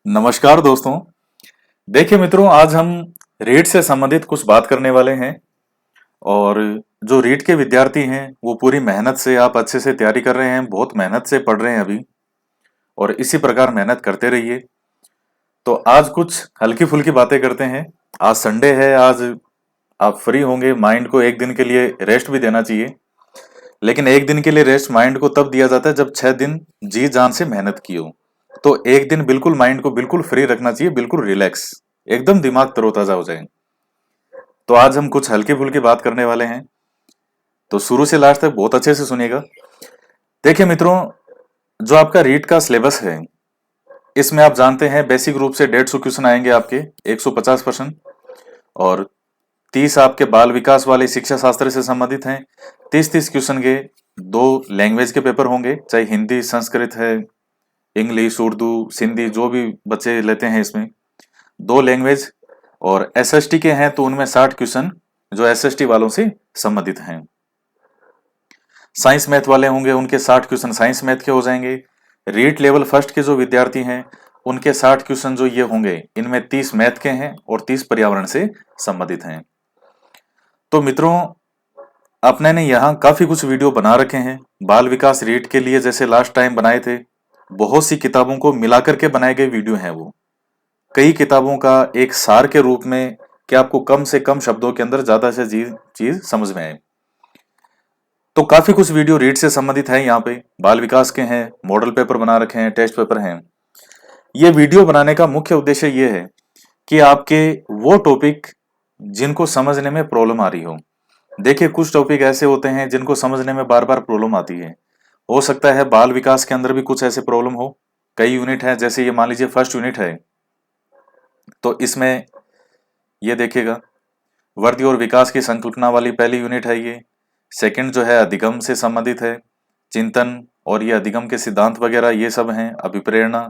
नमस्कार दोस्तों। देखिए मित्रों, आज हम रीट से संबंधित कुछ बात करने वाले हैं। और जो रीट के विद्यार्थी हैं वो पूरी मेहनत से आप अच्छे से तैयारी कर रहे हैं, बहुत मेहनत से पढ़ रहे हैं अभी, और इसी प्रकार मेहनत करते रहिए। तो आज कुछ हल्की फुल्की बातें करते हैं। आज संडे है, आज आप फ्री होंगे, माइंड को एक दिन के लिए रेस्ट भी देना चाहिए। लेकिन एक दिन के लिए रेस्ट माइंड को तब दिया जाता है जब 6 दिन जी जान से मेहनत की हो। तो एक दिन बिल्कुल माइंड को बिल्कुल फ्री रखना चाहिए, बिल्कुल रिलैक्स, एकदम दिमाग तरोताजा हो जाए। तो आज हम कुछ हल्की फुल्की बात करने वाले हैं, तो शुरू से लास्ट तक बहुत अच्छे से सुनिएगा। देखिए मित्रों, जो आपका रीट का सिलेबस है, इसमें आप जानते हैं बेसिक रूप से 150 क्वेश्चन आएंगे आपके, 150%। और 30 आपके बाल विकास वाले शिक्षा शास्त्र से संबंधित हैं। 30-30 क्वेश्चन के 2 लैंग्वेज के पेपर होंगे, चाहे हिंदी संस्कृत है, इंग्लिश उर्दू सिंधी, जो भी बच्चे लेते हैं इसमें 2 लैंग्वेज। और एसएसटी के हैं तो उनमें 60 क्वेश्चन जो एसएसटी वालों से संबंधित हैं। साइंस मैथ वाले होंगे, उनके 60 क्वेश्चन साइंस मैथ के हो जाएंगे। रीट लेवल फर्स्ट के जो विद्यार्थी हैं उनके 60 क्वेश्चन जो ये होंगे, इनमें 30 मैथ के हैं और 30 पर्यावरण से संबंधित हैं। तो मित्रों, अपने ने यहाँ काफी कुछ वीडियो बना रखे हैं बाल विकास रीट के लिए, जैसे लास्ट टाइम बनाए थे। बहुत सी किताबों को मिलाकर के बनाए गए वीडियो हैं वो, कई किताबों का एक सार के रूप में, कि आपको कम से कम शब्दों के अंदर ज्यादा से चीज समझ में आए। तो काफी कुछ वीडियो रीड से संबंधित है, यहाँ पे बाल विकास के हैं, मॉडल पेपर बना रखे हैं, टेस्ट पेपर हैं। ये वीडियो बनाने का मुख्य उद्देश्य ये है कि आपके वो टॉपिक जिनको समझने में प्रॉब्लम आ रही हो। देखिए, कुछ टॉपिक ऐसे होते हैं जिनको समझने में बार बार प्रॉब्लम आती है। हो सकता है बाल विकास के अंदर भी कुछ ऐसे प्रॉब्लम हो। कई यूनिट है, जैसे ये मान लीजिए फर्स्ट यूनिट है, तो इसमें ये देखिएगा, वृद्धि और विकास की संकल्पना वाली पहली यूनिट है ये। सेकंड जो है अधिगम से संबंधित है, चिंतन और ये अधिगम के सिद्धांत वगैरह ये सब हैं, अभिप्रेरणा।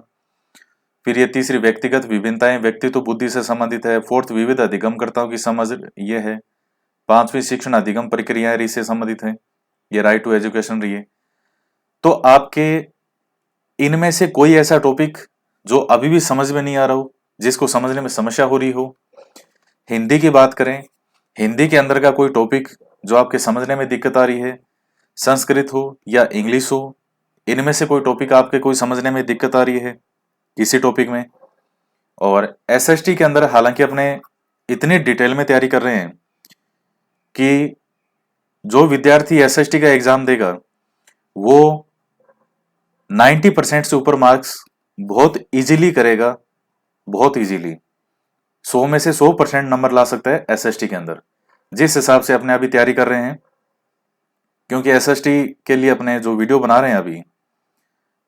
फिर ये तीसरी व्यक्तिगत विभिन्नताएं व्यक्तित्व बुद्धि से संबंधित है। फोर्थ विविध अधिगमकर्ताओं की समझ ये है। पांचवी शिक्षण अधिगम प्रक्रियाएं इससे संबंधित है, ये राइट टू एजुकेशन रही है। तो आपके इनमें से कोई ऐसा टॉपिक जो अभी भी समझ में नहीं आ रहा हो, जिसको समझने में समस्या हो रही हो। हिंदी की बात करें, हिंदी के अंदर का कोई टॉपिक जो आपके समझने में दिक्कत आ रही है, संस्कृत हो या इंग्लिश हो, इनमें से कोई टॉपिक आपके कोई समझने में दिक्कत आ रही है किसी टॉपिक में। और एसएसटी के अंदर हालांकि अपने इतनी डिटेल में तैयारी कर रहे हैं कि जो विद्यार्थी एसएसटी का एग्जाम देगा वो 90% से ऊपर मार्क्स बहुत इजीली करेगा, बहुत इजीली 100 में से 100% नंबर ला सकता है एसएसटी के अंदर, जिस हिसाब से अपने अभी तैयारी कर रहे हैं। क्योंकि एसएसटी के लिए अपने जो वीडियो बना रहे हैं अभी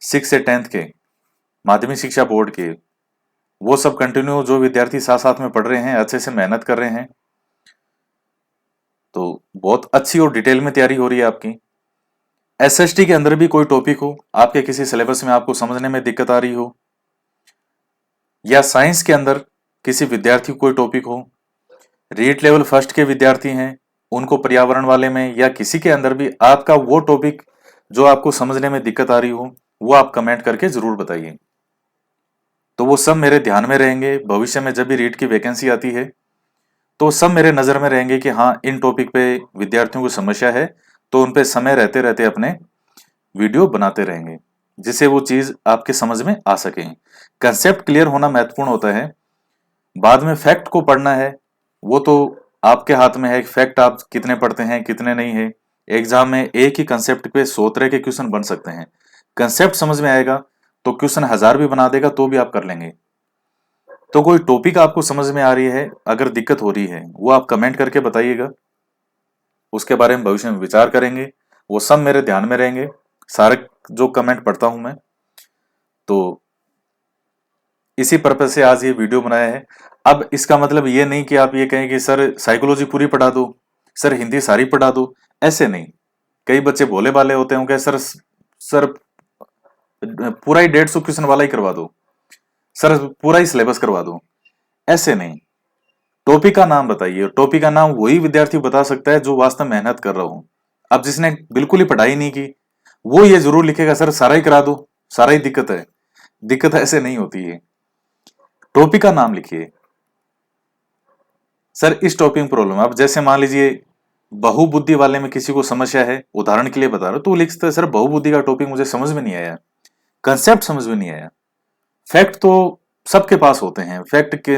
6 से 10th के माध्यमिक शिक्षा बोर्ड के, वो सब कंटिन्यू जो विद्यार्थी साथ साथ में पढ़ रहे हैं, अच्छे से मेहनत कर रहे हैं, तो बहुत अच्छी और डिटेल में तैयारी हो रही है आपकी। एसएसटी के अंदर भी कोई टॉपिक हो आपके किसी सिलेबस में, आपको समझने में दिक्कत आ रही हो, या साइंस के अंदर किसी विद्यार्थी को कोई टॉपिक हो, रीट लेवल फर्स्ट के विद्यार्थी हैं उनको पर्यावरण वाले में, या किसी के अंदर भी आपका वो टॉपिक जो आपको समझने में दिक्कत आ रही हो, वो आप कमेंट करके जरूर बताइए। तो वो सब मेरे ध्यान में रहेंगे। भविष्य में जब भी रीट की वैकेंसी आती है तो सब मेरे नजर में रहेंगे कि हाँ, इन टॉपिक पे विद्यार्थियों को समस्या है, तो उन पे समय रहते रहते अपने वीडियो बनाते रहेंगे, जिससे वो चीज आपके समझ में आ सके। कंसेप्ट क्लियर होना महत्वपूर्ण होता है। बाद में फैक्ट को पढ़ना है, वो तो आपके हाथ में है, फैक्ट आप कितने पढ़ते हैं कितने नहीं है। एग्जाम में एक ही कंसेप्ट पे 100 तरह के क्वेश्चन बन सकते हैं। कंसेप्ट समझ में आएगा तो क्वेश्चन 1000 भी बना देगा तो भी आप कर लेंगे। तो कोई टॉपिक आपको समझ में आ रही है, अगर दिक्कत हो रही है, वो आप कमेंट करके बताइएगा, उसके बारे में भविष्य में विचार करेंगे। वो सब मेरे ध्यान में रहेंगे, सारे जो कमेंट पढ़ता हूं मैं। तो इसी पर्पज से आज ये वीडियो बनाया है। अब इसका मतलब ये नहीं कि आप ये कहें कि सर साइकोलॉजी पूरी पढ़ा दो, सर हिंदी सारी पढ़ा दो, ऐसे नहीं। कई बच्चे भोले भाले होते होंगे, सर सर पूरा ही 150 क्वेश्चन वाला ही करवा दो, सर पूरा ही सिलेबस करवा दो, ऐसे नहीं। टॉपिक का नाम बताइए। टॉपिक का नाम वही विद्यार्थी बता सकता है जो वास्तव में मेहनत कर रहा हो। अब जिसने बिल्कुल ही पढ़ाई नहीं की वो ये जरूर लिखेगा सर सारा ही करा दो, सारा ही दिक्कत है। दिक्कत ऐसे नहीं होती है। टॉपिक का नाम लिखिए। सर इस टॉपिक में प्रॉब्लम, अब जैसे मान लीजिए बहुबुद्धि वाले में किसी को समस्या है, उदाहरण के लिए बता रहा हूं, तो लिखते सर बहुबुद्धि का टॉपिक मुझे समझ में नहीं आया, कंसेप्ट समझ में नहीं आया। फैक्ट तो सबके पास होते हैं, फैक्ट के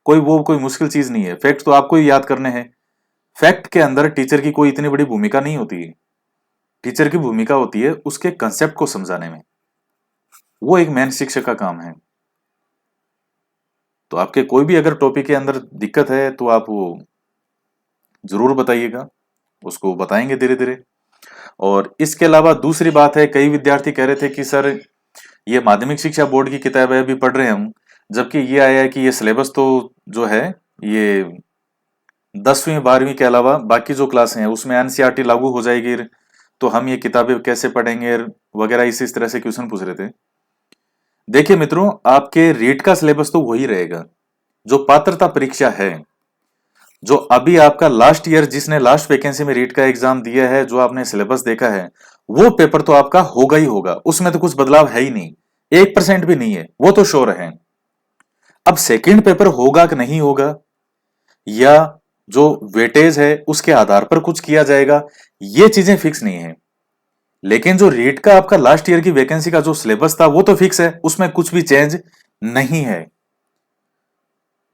कोई मुश्किल चीज नहीं है, फैक्ट तो आपको ही याद करने हैं। फैक्ट के अंदर टीचर की कोई इतनी बड़ी भूमिका नहीं होती है। टीचर की भूमिका होती है उसके कंसेप्ट को समझाने में, वो एक मेन शिक्षक का काम है। तो आपके कोई भी अगर टॉपिक के अंदर दिक्कत है तो आप वो जरूर बताइएगा, उसको बताएंगे धीरे धीरे। और इसके अलावा दूसरी बात है, कई विद्यार्थी कह रहे थे कि सर ये माध्यमिक शिक्षा बोर्ड की किताबें अभी पढ़ रहे हैं हम, जबकि ये आया है कि ये सिलेबस तो जो है ये 10वीं 12वीं के अलावा बाकी जो क्लास हैं उसमें एनसीईआरटी लागू हो जाएगी, तो हम ये किताबें कैसे पढ़ेंगे वगैरह, इस तरह से क्वेश्चन पूछ रहे थे। देखिए मित्रों, आपके रीट का सिलेबस तो वही रहेगा जो पात्रता परीक्षा है, जो अभी आपका लास्ट ईयर जिसने लास्ट वैकेंसी में रीट का एग्जाम दिया है, जो आपने सिलेबस देखा है, वो पेपर तो आपका होगा ही होगा, उसमें तो कुछ बदलाव है ही नहीं, 1% भी नहीं है, वो तो श्योर है। अब सेकंड पेपर होगा कि नहीं होगा, या जो वेटेज है उसके आधार पर कुछ किया जाएगा, ये चीजें फिक्स नहीं है। लेकिन जो रीट का आपका लास्ट ईयर की वैकेंसी का जो सिलेबस था वो तो फिक्स है, उसमें कुछ भी चेंज नहीं है।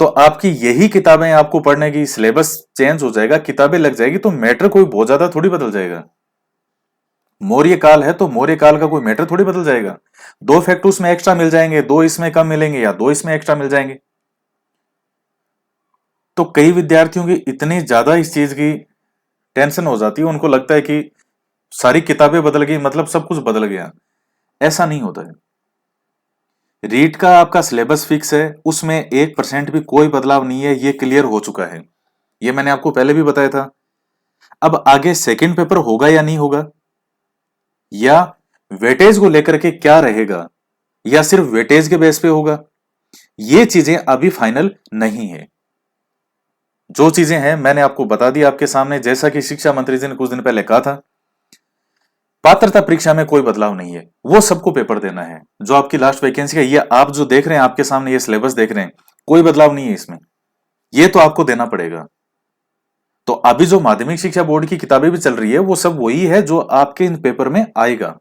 तो आपकी यही किताबें आपको पढ़ने की, सिलेबस चेंज हो जाएगा, किताबें लग जाएगी, तो मैटर कोई बहुत ज्यादा थोड़ी बदल जाएगा। मौर्य काल है तो मौर्य काल का कोई मैटर थोड़ी बदल जाएगा। 2 फैक्ट उसमें एक्स्ट्रा मिल जाएंगे, 2 इसमें कम मिलेंगे, या 2 इसमें एक्स्ट्रा मिल जाएंगे। तो कई विद्यार्थियों की इतनी ज्यादा इस चीज की टेंशन हो जाती है, उनको लगता है कि सारी किताबें बदल गई मतलब सब कुछ बदल गया। ऐसा नहीं होता है। रीट का आपका सिलेबस फिक्स है, उसमें 1% भी कोई बदलाव नहीं है, ये क्लियर हो चुका है, ये मैंने आपको पहले भी बताया था। अब आगे सेकंड पेपर होगा या नहीं होगा, या वेटेज को लेकर के क्या रहेगा, या सिर्फ वेटेज के बेस पे होगा, ये चीजें अभी फाइनल नहीं है। जो चीजें हैं मैंने आपको बता दी आपके सामने, जैसा कि शिक्षा मंत्री जी ने कुछ दिन पहले कहा था, पात्रता परीक्षा में कोई बदलाव नहीं है, वो सबको पेपर देना है। जो आपकी लास्ट वैकेंसी है, ये आप जो देख रहे हैं आपके सामने, ये सिलेबस देख रहे हैं, कोई बदलाव नहीं है इसमें, ये तो आपको देना पड़ेगा। तो अभी जो माध्यमिक शिक्षा बोर्ड की किताबें भी चल रही है, वो सब वही है जो आपके इन पेपर में आएगा।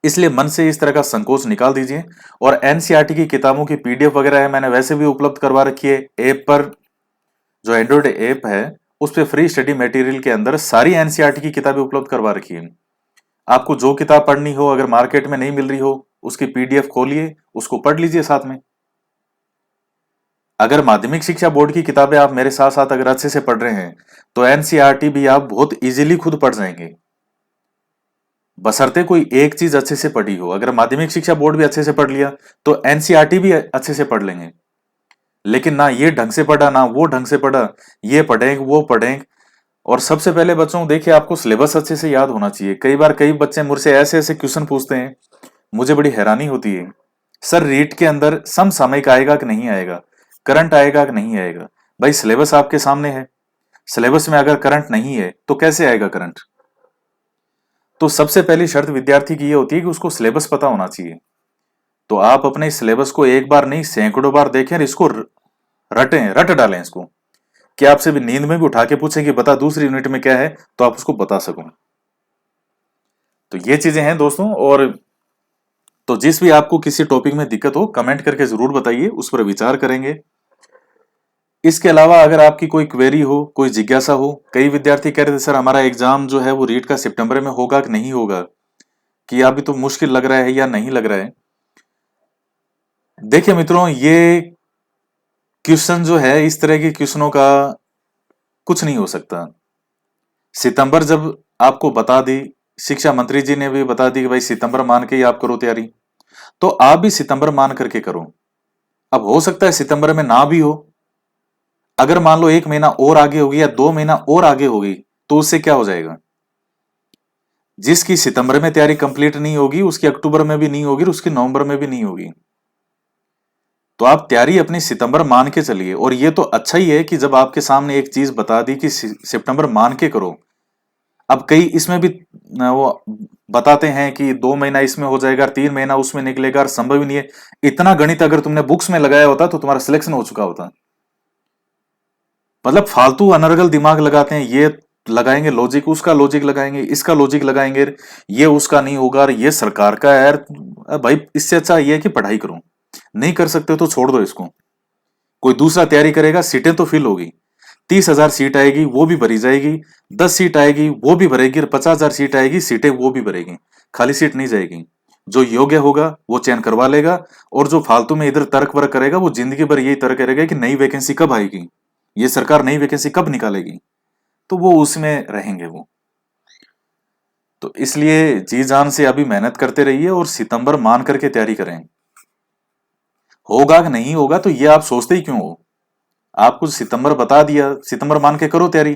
इसलिए मन से इस तरह का संकोच निकाल दीजिए। और एनसीईआरटी की किताबों की पीडीएफ वगैरह है, मैंने वैसे भी उपलब्ध करवा रखी है ऐप पर, जो एंड्रॉइड ऐप है उस पर फ्री स्टडी मटेरियल के अंदर सारी एनसीईआरटी की किताबें उपलब्ध करवा रखी है। आपको जो किताब पढ़नी हो, अगर मार्केट में नहीं मिल रही हो, उसकी पीडीएफ खोलिए, उसको पढ़ लीजिए साथ में। अगर माध्यमिक शिक्षा बोर्ड की किताबें आप मेरे साथ साथ अगर अच्छे से पढ़ रहे हैं, तो एनसीईआरटी भी आप बहुत इजीली खुद पढ़ जाएंगे, बशर्ते कोई एक चीज अच्छे से पढ़ी हो। अगर माध्यमिक शिक्षा बोर्ड भी अच्छे से पढ़ लिया तो एनसीईआरटी भी अच्छे से पढ़ लेंगे। लेकिन ना ये ढंग से पढ़ा, ना वो ढंग से पढ़ा, ये पढ़ेंगे वो पढ़ेंगे। और सबसे पहले बच्चों देखिए, आपको सिलेबस अच्छे से याद होना चाहिए। कई बार कई बच्चे मुझसे ऐसे ऐसे क्वेश्चन पूछते हैं, मुझे बड़ी हैरानी होती है, सर रीट के अंदर समसामयिक आएगा कि नहीं आएगा, करंट आएगा कि नहीं आएगा। भाई सिलेबस आपके सामने है, सिलेबस में अगर करंट नहीं है तो कैसे आएगा करंट। तो सबसे पहली शर्त विद्यार्थी की ये होती है कि उसको सिलेबस पता होना चाहिए। तो आप अपने सिलेबस को एक बार नहीं सैकड़ों बार देखें, इसको रट डालें इसको, कि आपसे भी नींद में भी उठा के पूछे कि बता दूसरी यूनिट में क्या है, तो आप उसको बता सको। तो ये चीजें हैं दोस्तों। और तो जिस भी आपको किसी टॉपिक में दिक्कत हो, कमेंट करके जरूर बताइए, उस पर विचार करेंगे। इसके अलावा अगर आपकी कोई क्वेरी हो, कोई जिज्ञासा हो, कई विद्यार्थी कह रहे थे सर हमारा एग्जाम जो है वो रीट का सितंबर में होगा कि नहीं होगा, कि अभी तो मुश्किल लग रहा है या नहीं लग रहा है। देखिए मित्रों, ये क्वेश्चन जो है, इस तरह के क्वेश्चनों का कुछ नहीं हो सकता। सितंबर जब आपको बता दी, शिक्षा मंत्री जी ने भी बता दी कि भाई सितंबर मान के ही आप करो तैयारी, तो आप भी सितंबर मान करके करो। अब हो सकता है सितंबर में ना भी हो, अगर मान लो 1 महीना और आगे होगी या 2 महीना और आगे होगी, तो उससे क्या हो जाएगा, जिसकी सितंबर में तैयारी कंप्लीट नहीं होगी उसकी अक्टूबर में भी नहीं होगी, उसकी नवंबर में भी नहीं होगी। तो आप तैयारी अपनी सितंबर मान के चलिए। और ये तो अच्छा ही है कि जब आपके सामने एक चीज बता दी कि सितंबर मान के करो। अब कई इसमें भी वो बताते हैं कि 2 महीना इसमें हो जाएगा, 3 महीना उसमें निकलेगा, और संभव ही नहीं है। इतना गणित अगर तुमने बुक्स में लगाया होता तो तुम्हारा सिलेक्शन हो चुका होता। मतलब फालतू अनर्गल दिमाग लगाते हैं, ये लगाएंगे लॉजिक, उसका लॉजिक लगाएंगे, इसका लॉजिक लगाएंगे, ये उसका नहीं होगा, और ये सरकार का है यार। भाई इससे अच्छा ये है कि पढ़ाई करो, नहीं कर सकते तो छोड़ दो इसको, कोई दूसरा तैयारी करेगा, सीटें तो फिल होगी। 30,000 सीट आएगी वो भी भरी जाएगी, 10 सीट आएगी वो भी भरेगी, और 50,000 सीट आएगी सीटें वो भी भरेगी, खाली सीट नहीं जाएगी। जो योग्य होगा वो चयन करवा लेगा, और जो फालतू में इधर तर्क वर्क करेगा वो जिंदगी भर यही तर्क करेगा कि नई वैकेंसी कब आएगी, ये सरकार नई वैकेंसी कब निकालेगी, तो वो उसमें रहेंगे वो। तो इसलिए जी जान से अभी मेहनत करते रहिए और सितंबर मान करके तैयारी करें। होगा कि नहीं होगा तो ये आप सोचते ही क्यों हो? आपको सितंबर बता दिया, सितंबर मान के करो तैयारी।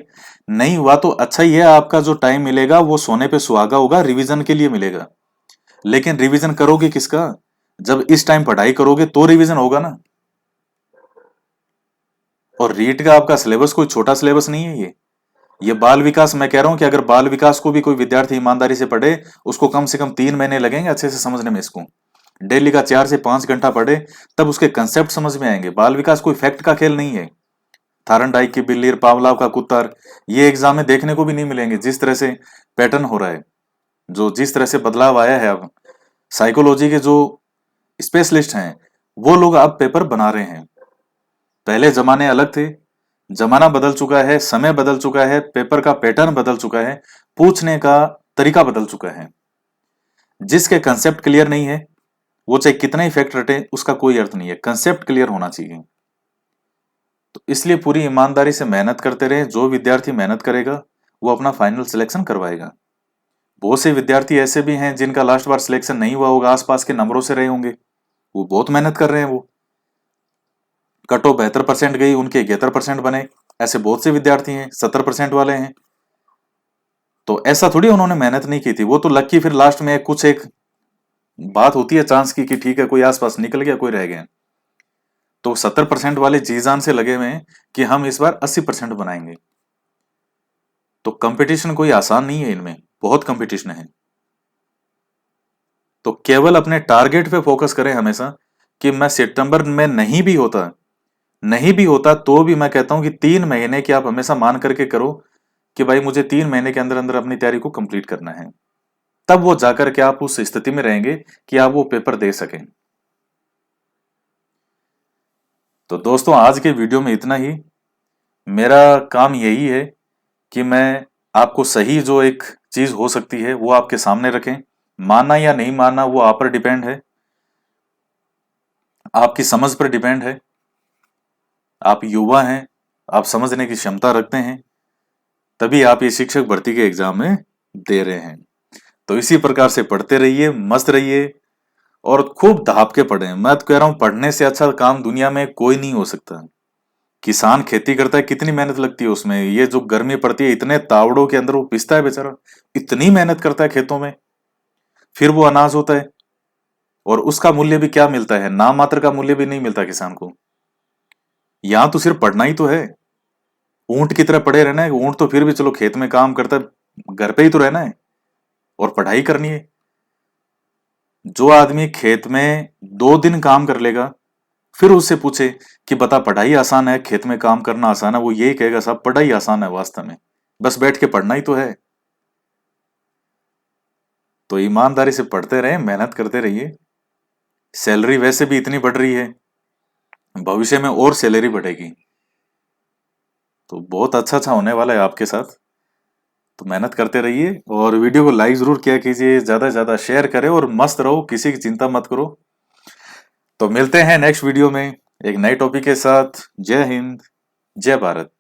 नहीं हुआ तो अच्छा ही है, आपका जो टाइम मिलेगा वो सोने पे सुहागा होगा, रिवीजन के लिए मिलेगा। लेकिन रिवीजन करोगे किसका? जब इस टाइम पढ़ाई करोगे तो रिवीजन होगा ना। और रीट का आपका सिलेबस कोई छोटा सिलेबस नहीं है ये बाल विकास, मैं कह रहा हूं कि अगर बाल विकास को भी कोई विद्यार्थी ईमानदारी से पढ़े, उसको कम से कम 3 महीने लगेंगे अच्छे से समझने में। इसको डेली का 4 से 5 घंटा पढ़े तब उसके कंसेप्ट समझ में आएंगे। बाल विकास कोई फैक्ट का खेल नहीं है। थारनडाइक की बिल्ली, पावलाव का कुत्ता, ये एग्जाम में देखने को भी नहीं मिलेंगे। जिस तरह से पैटर्न हो रहा है, जो जिस तरह से बदलाव आया है, अब साइकोलॉजी के जो स्पेशलिस्ट हैं वो लोग अब पेपर बना रहे हैं। पहले जमाने अलग थे, जमाना बदल चुका है, समय बदल चुका है, पेपर का पैटर्न बदल चुका है, पूछने का तरीका बदल चुका है। जिसके कंसेप्ट क्लियर नहीं है वो चाहे कितना ही फैक्ट रटे, उसका कोई अर्थ नहीं है। कंसेप्ट क्लियर होना चाहिए। तो इसलिए पूरी ईमानदारी से मेहनत करते रहे। जो विद्यार्थी मेहनत करेगा वो अपना फाइनल सिलेक्शन करवाएगा। बहुत से विद्यार्थी ऐसे भी हैं जिनका लास्ट बार सिलेक्शन नहीं हुआ होगा, आसपास के नंबरों से रहे होंगे, वो बहुत मेहनत कर रहे हैं, वो कट ऑफ 72% गई, उनके 71% बने। ऐसे बहुत से विद्यार्थी हैं, 70% वाले हैं। तो ऐसा थोड़ी उन्होंने मेहनत नहीं की थी, वो तो लकी फिर लास्ट में कुछ एक बात होती है चांस की कि ठीक है कोई आसपास निकल गया, कोई रह गया। तो 70% वाले जी जान से लगे हुए हैं कि हम इस बार 80% बनाएंगे। तो कंपटीशन कोई आसान नहीं है, इनमें बहुत कंपटीशन है। तो केवल अपने टारगेट पे फोकस करें हमेशा कि मैं सितंबर में नहीं भी होता तो भी मैं कहता हूं कि 3 महीने की आप हमेशा मान करके करो कि भाई मुझे 3 महीने के अंदर अंदर अपनी तैयारी को कंप्लीट करना है। तब वो जाकर के आप उस स्थिति में रहेंगे कि आप वो पेपर दे सकें। तो दोस्तों आज के वीडियो में इतना ही। मेरा काम यही है कि मैं आपको सही जो एक चीज हो सकती है वो आपके सामने रखें। मानना या नहीं मानना वो आप पर डिपेंड है, आपकी समझ पर डिपेंड है। आप युवा हैं, आप समझने की क्षमता रखते हैं, तभी आप ये शिक्षक भर्ती के एग्जाम में दे रहे हैं। तो इसी प्रकार से पढ़ते रहिए, मस्त रहिए और खूब दहाप के पढ़ें। मैं तो कह रहा हूं पढ़ने से अच्छा काम दुनिया में कोई नहीं हो सकता। किसान खेती करता है, कितनी मेहनत लगती है उसमें। ये जो गर्मी पड़ती है, इतने तावड़ों के अंदर वो पिसता है बेचारा, इतनी मेहनत करता है खेतों में, फिर वो अनाज होता है। और उसका मूल्य भी क्या मिलता है? नाम मात्र का मूल्य भी नहीं मिलता किसान को। यहां तो सिर्फ पढ़ना ही तो है, ऊंट की तरह पड़े रहना है। ऊंट तो फिर भी चलो खेत में काम करता है, घर पे ही तो रहना है और पढ़ाई करनी है। जो आदमी खेत में 2 दिन काम कर लेगा, फिर उससे पूछे कि बता पढ़ाई आसान है खेत में काम करना आसान है, वो यही कहेगा साहब पढ़ाई आसान है वास्तव में, बस बैठ के पढ़ना ही तो है। तो ईमानदारी से पढ़ते रहे, मेहनत करते रहिए। सैलरी वैसे भी इतनी बढ़ रही है, भविष्य में और सैलरी बढ़ेगी, तो बहुत अच्छा अच्छा होने वाला है आपके साथ। तो मेहनत करते रहिए और वीडियो को लाइक जरूर किया कीजिए, ज्यादा से ज्यादा शेयर करें और मस्त रहो, किसी की चिंता मत करो। तो मिलते हैं नेक्स्ट वीडियो में एक नए टॉपिक के साथ। जय हिंद, जय भारत।